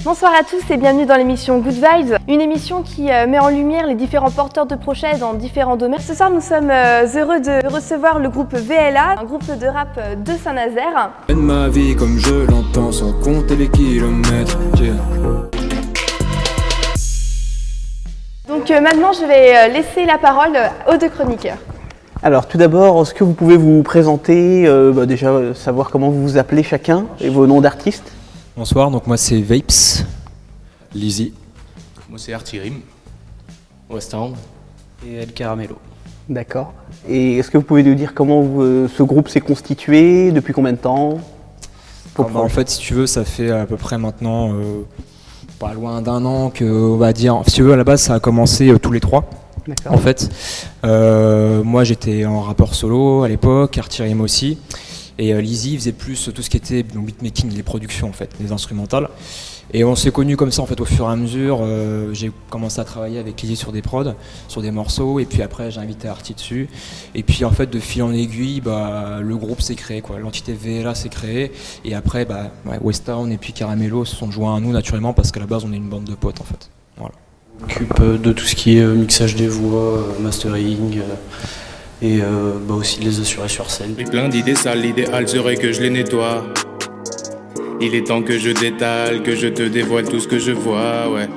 Bonsoir à tous et bienvenue dans l'émission Good Vibes, une émission qui met en lumière les différents porteurs de projets dans différents domaines. Ce soir, nous sommes heureux de recevoir le groupe VLA, un groupe de rap de Saint-Nazaire. Ma vie comme je l'entends sans compter les kilomètres. Donc maintenant, je vais laisser la parole aux deux chroniqueurs. Alors tout d'abord, est-ce que vous pouvez vous présenter, déjà savoir comment vous vous appelez chacun et vos noms d'artistes? Bonsoir, donc moi c'est Vapes, Lizzy. Moi c'est Artirim, Westtown et El Caramello. D'accord. Et est-ce que vous pouvez nous dire comment ce groupe s'est constitué, depuis combien de temps? En fait, si tu veux, ça fait à peu près maintenant pas loin d'un an que, on va dire, si tu veux, à la base ça a commencé tous les trois. D'accord. En fait, moi j'étais en rappeur solo à l'époque, Artirim aussi. Et Lizzy faisait plus tout ce qui était beatmaking, les productions en fait, les instrumentales. Et on s'est connus comme ça en fait au fur et à mesure. J'ai commencé à travailler avec Lizzy sur des prods, sur des morceaux, et puis après j'ai invité Arti dessus. Et puis en fait de fil en aiguille, le groupe s'est créé, quoi. L'entité VLA s'est créée. Et après Westtown et puis Caramello se sont joints à nous naturellement parce qu'à la base on est une bande de potes en fait. Voilà. On s'occupe de tout ce qui est mixage des voix, mastering. Et aussi de les assurer sur scène. J'ai plein d'idées sales, l'idéal serait que je les nettoie. Il est temps que je détale, que je te dévoile tout ce que je vois, ouais.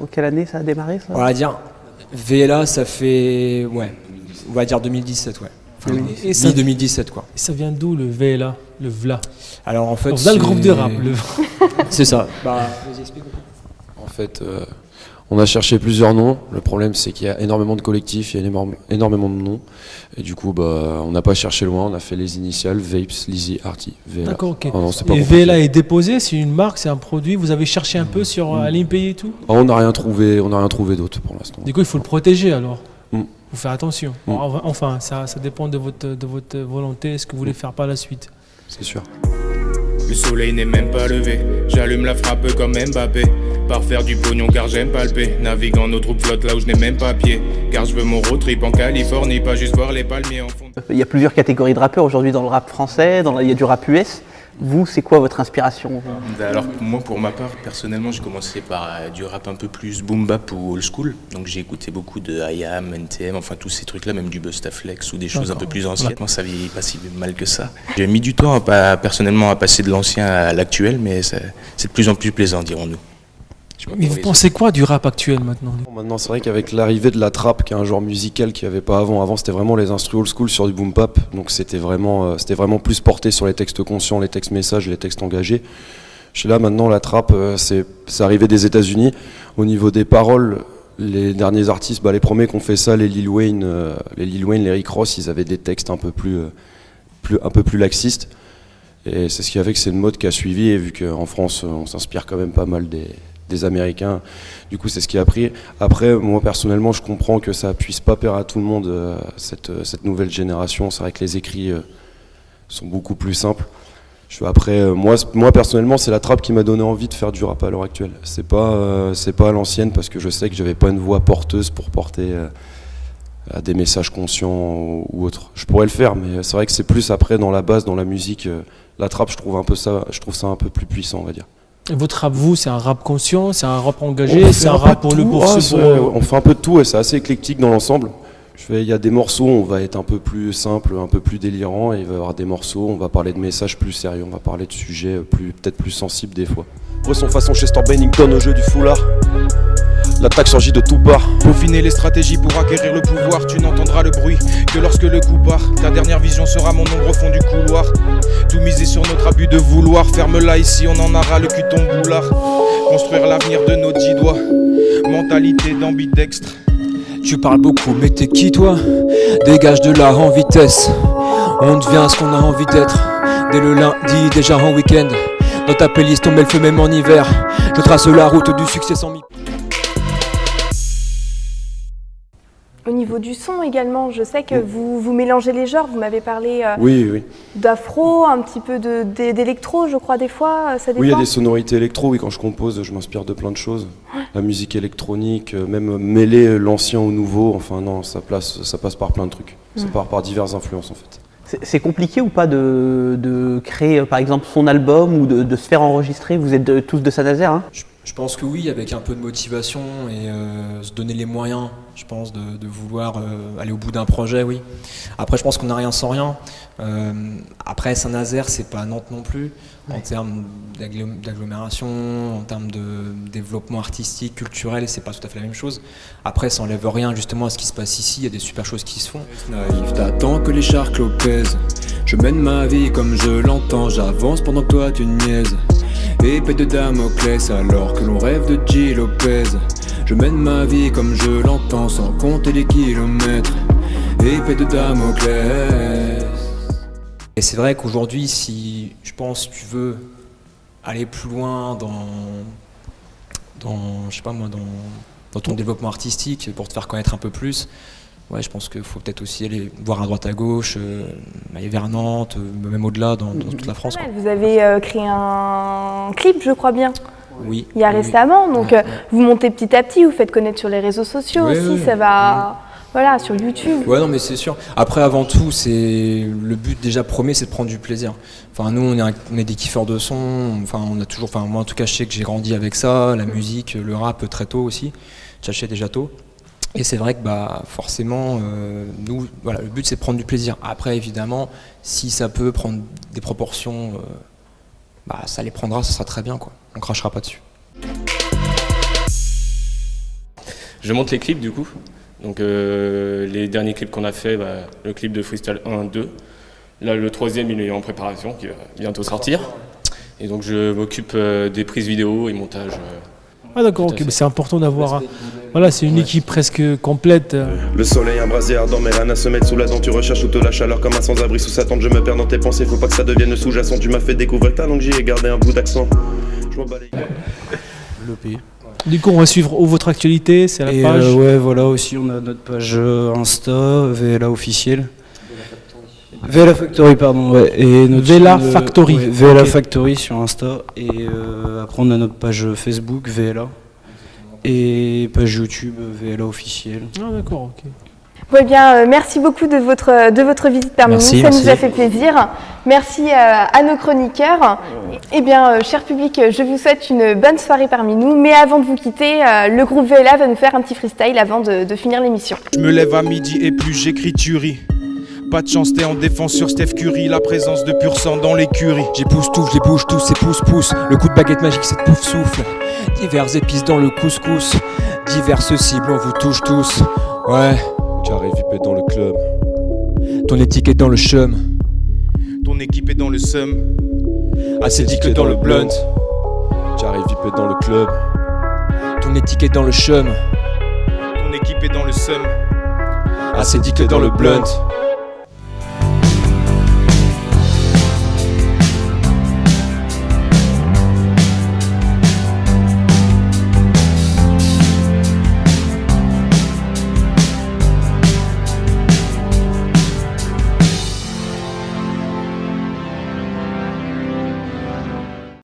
En quelle année ça a démarré ça? On va dire VLA ça fait on va dire 2017 ouais. Enfin, et ça, 2017 quoi. Et ça vient d'où le VLA, le VLA? Alors en fait VLA le groupe de rap. C'est ça. Vas-y, explique. En fait, on a cherché plusieurs noms. Le problème, c'est qu'il y a énormément de collectifs, il y a énormément de noms. Et du coup, on n'a pas cherché loin. On a fait les initiales Vapes, Lizzy, Arti, VLA. D'accord, ok. Non, c'est pas et compliqué. VLA est déposé, c'est une marque, c'est un produit. Vous avez cherché un peu sur Alimpay et tout? On n'a rien trouvé d'autre pour l'instant. Du coup, il faut le protéger alors. Mm. Faut faire attention. Enfin, ça dépend de votre volonté, ce que vous voulez faire par la suite. C'est sûr. Le soleil n'est même pas levé, j'allume la frappe comme Mbappé. Par faire du pognon car j'aime palper. Navigue en eau troupe flotte là où je n'ai même pas pied. Car je veux mon road trip en Californie, pas juste voir les palmiers en fond. Il y a plusieurs catégories de rappeurs aujourd'hui dans le rap français, il y a du rap US. Vous, c'est quoi votre inspiration? Alors moi pour ma part, personnellement j'ai commencé par du rap un peu plus boom bap ou old school. Donc j'ai écouté beaucoup de IAM, NTM, enfin tous ces trucs là, même du Bustaflex ou des choses un peu plus anciennes. Moi ça vieillit pas si mal que ça. J'ai mis du temps personnellement à passer de l'ancien à l'actuel, mais c'est de plus en plus plaisant, dirons-nous. Mais vous pensez quoi du rap actuel maintenant? Maintenant, c'est vrai qu'avec l'arrivée de la trap, qui est un genre musical qu'il n'y avait pas avant. Avant, c'était vraiment les instruments old school sur du boom bap. Donc c'était vraiment plus porté sur les textes conscients, les textes messages, les textes engagés. Chez là, maintenant, la trap, c'est arrivé des États-Unis. Au niveau des paroles, les derniers artistes, les premiers qui ont fait ça, les Lil Wayne, les Rick Ross, ils avaient des textes un peu plus laxistes. Et c'est ce qui a fait que c'est une mode qui a suivi. Et vu qu'en France, on s'inspire quand même pas mal des Américains, du coup c'est ce qui a pris. Après, moi personnellement, je comprends que ça puisse pas plaire à tout le monde, cette nouvelle génération. C'est vrai que les écrits sont beaucoup plus simples. Moi personnellement, c'est la trappe qui m'a donné envie de faire du rap à l'heure actuelle. C'est pas à l'ancienne, parce que je sais que j'avais pas une voix porteuse pour porter à des messages conscients ou autres. Je pourrais le faire, mais c'est vrai que c'est plus après dans la base, dans la musique. La trappe, je trouve ça un peu plus puissant, on va dire. Et votre rap, vous, c'est un rap conscient, c'est un rap engagé, c'est un rap pour le bourse? On fait un peu de tout et c'est assez éclectique dans l'ensemble. Il y a des morceaux où on va être un peu plus simple, un peu plus délirant, et il va y avoir des morceaux où on va parler de messages plus sérieux, on va parler de sujets peut-être plus sensibles des fois. Son façon Chester Bennington au jeu du foulard. L'attaque surgit de tout part. Peaufiner les stratégies pour acquérir le pouvoir. Tu n'entendras le bruit que lorsque le coup part. Ta dernière vision sera mon ombre au fond du couloir. Tout miser sur notre abus de vouloir. Ferme-la ici, on en aura le cul ton boulard. Construire l'avenir de nos 10 doigts. Mentalité d'ambidextre. Tu parles beaucoup, mais t'es qui toi? Dégage de là en vitesse. On devient ce qu'on a envie d'être. Dès le lundi, déjà en week-end. Dans ta playlist, on met le feu même en hiver. Je trace la route du succès sans mi. Au niveau du son également, je sais que vous mélangez les genres, vous m'avez parlé Oui. d'afro, un petit peu d'électro, je crois, des fois, ça dépend. Oui, il y a des sonorités électro, oui, quand je compose, je m'inspire de plein de choses. La musique électronique, même mêler l'ancien au nouveau, enfin non, ça passe par plein de trucs. Ça part par diverses influences en fait. C'est compliqué ou pas de créer par exemple son album ou de se faire enregistrer? Vous êtes tous de Saint-Nazaire, hein? Je pense que oui, avec un peu de motivation et se donner les moyens, je pense, de vouloir aller au bout d'un projet, oui. Après, je pense qu'on n'a rien sans rien. Après, Saint-Nazaire, c'est pas Nantes non plus, en termes d'agglomération, en termes de développement artistique, culturel, c'est pas tout à fait la même chose. Après, ça enlève rien justement à ce qui se passe ici, il y a des super choses qui se font. Naïf, t'attends que les chars clopèsent. Je mène ma vie comme je l'entends, j'avance pendant que toi tu niaises. Épée de Damoclès alors que l'on rêve de G. Lopez. Je mène ma vie comme je l'entends sans compter les kilomètres. Épée de Damoclès. Et c'est vrai qu'aujourd'hui, si je pense tu veux aller plus loin je sais pas moi, dans ton développement artistique pour te faire connaître un peu plus, ouais, je pense qu'il faut peut-être aussi aller voir à droite à gauche, aller vers Nantes, même au-delà dans toute la France. Quoi. Vous avez créé un clip, je crois bien. Oui. Il y a récemment, donc vous montez petit à petit, vous faites connaître sur les réseaux sociaux aussi, ça va, voilà, sur YouTube. Ouais, non, mais c'est sûr. Après, avant tout, c'est le but déjà premier, c'est de prendre du plaisir. Enfin, nous, on est des kiffeurs de son. Enfin, on a toujours, enfin, moi en tout cas, je sais que j'ai grandi avec ça, la musique, le rap très tôt aussi. J'achetais déjà tôt. Et c'est vrai que forcément, nous, voilà, le but c'est de prendre du plaisir. Après, évidemment, si ça peut prendre des proportions, ça les prendra, ça sera très bien, quoi. On crachera pas dessus. Je monte les clips du coup. Donc les derniers clips qu'on a fait, le clip de Freestyle 1, 2. Là, le troisième, il est en préparation, qui va bientôt sortir. Et donc je m'occupe des prises vidéo et montage. Ah d'accord, ok, mais c'est important d'avoir... Voilà, c'est une équipe presque complète. Le soleil, un brasier ardent, mais rien à se mettre sous la dent. Tu recherches toute la chaleur comme un sans-abri sous sa tente. Je me perds dans tes pensées, faut pas que ça devienne sous-jacent. Tu m'as fait découvrir ta langue, j'y ai gardé un bout d'accent. Je m'en bats les gars. L'EP. Du coup, on va suivre votre actualité, c'est la page. Ouais, voilà, aussi, on a notre page Insta, VLA officiel. VLA Factory, pardon, ouais. Et notre VLA Factory. Ouais, VLA Factory sur Insta. Et après, on a notre page Facebook, VLA. Et page YouTube, VLA officiel. Ah d'accord, ok. Ouais, bien, merci beaucoup de votre visite parmi nous, ça nous a fait plaisir. Merci à nos chroniqueurs. Eh bien, cher public, je vous souhaite une bonne soirée parmi nous. Mais avant de vous quitter, le groupe VLA va nous faire un petit freestyle avant de finir l'émission. Je me lève à midi et plus j'écris tuerie. Pas de chance, t'es en défense sur Steph Curry. La présence de pur sang dans l'écurie. J'époustoufle, les bouge tous, c'est pouce-pouce. Le coup de baguette magique, c'est pouf souffle. Diverses épices dans le couscous. Diverses cibles, on vous touche tous. Ouais. J'arrive VIP dans le club. Ton étiquette dans le chum. Ton équipe est dans le seum. Assez dit que dans le blunt. J'arrive VIP dans le club. Ton étiquette dans le chum. Ton équipe est dans le seum. Assez dit que dans le blunt.